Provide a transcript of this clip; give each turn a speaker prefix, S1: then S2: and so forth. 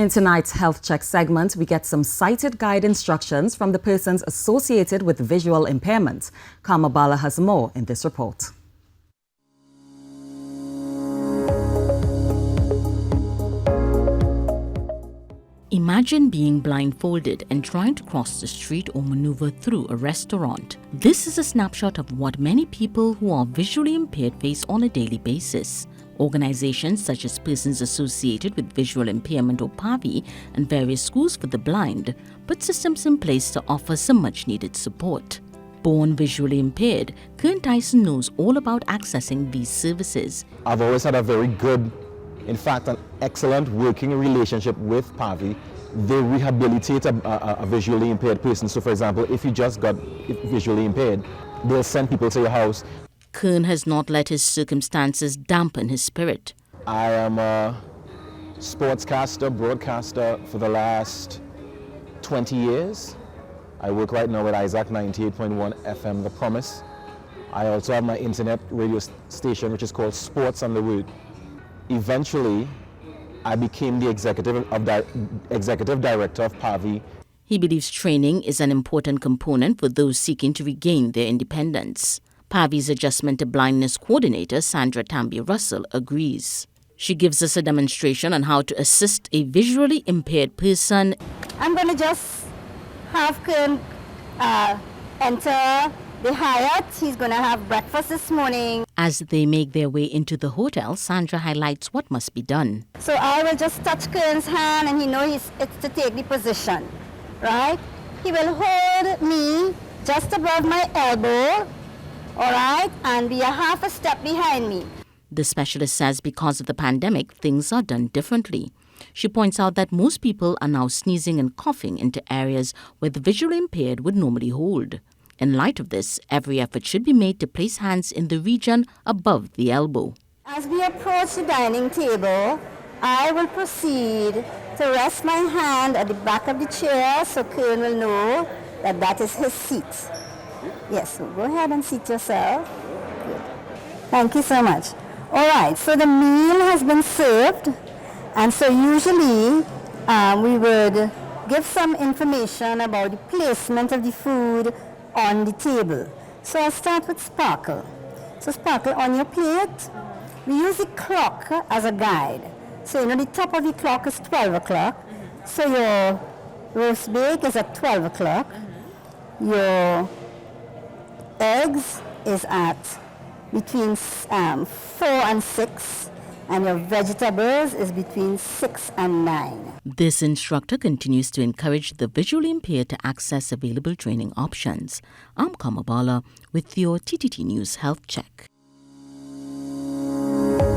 S1: In tonight's Health Check segment, we get some sighted guide instructions from the persons associated with visual impairment. Ballah has more in this report.
S2: Imagine being blindfolded and trying to cross the street or maneuver through a restaurant. This is a snapshot of what many people who are visually impaired face on a daily basis. Organizations such as Persons Associated with Visual Impairment or PAVI and various schools for the blind put systems in place to offer some much-needed support. Born visually impaired, Kern Tyson knows all about accessing these services.
S3: I've always had a very good, in fact, an excellent working relationship with PAVI. They rehabilitate a visually impaired person. So, for example, if you just got visually impaired, they'll send people to your house.
S2: Kern has not let his circumstances dampen his spirit.
S3: I am a sportscaster, broadcaster for the last 20 years. I work right now with Isaac 98.1 FM, The Promise. I also have my internet radio station, which is called Sports on the Road. Eventually, I became the executive director of PAVI.
S2: He believes training is an important component for those seeking to regain their independence. PAVI's Adjustment to Blindness Coordinator, Sandra Tambi Russell, agrees. She gives us a demonstration on how to assist a visually impaired person.
S4: I'm going to just have Kern enter the Hyatt. He's going to have breakfast this morning.
S2: As they make their way into the hotel, Sandra highlights what must be done.
S4: So I will just touch Kern's hand and he knows it's to take the position, right? He will hold me just above my elbow, all right, and be a half a step behind me.
S2: The specialist says because of the pandemic, things are done differently. She points out that most people are now sneezing and coughing into areas where the visually impaired would normally hold. In light of this, every effort should be made to place hands in the region above the elbow.
S4: As we approach the dining table, I will proceed to rest my hand at the back of the chair so Kern will know that that is his seat. Yes, so go ahead and seat yourself. Good. Thank you so much. All right, so the meal has been served, and so usually we would give some information about the placement of the food on the table. So I'll start with Sparkle. So Sparkle, on your plate, we use the clock as a guide. So the top of the clock is 12 o'clock. So your roast bake is at 12 o'clock. Your eggs is at between 4 and 6. And your vegetables is between 6 and 9.
S2: This instructor continues to encourage the visually impaired to access available training options. I'm Ballah with your TTT News Health Check.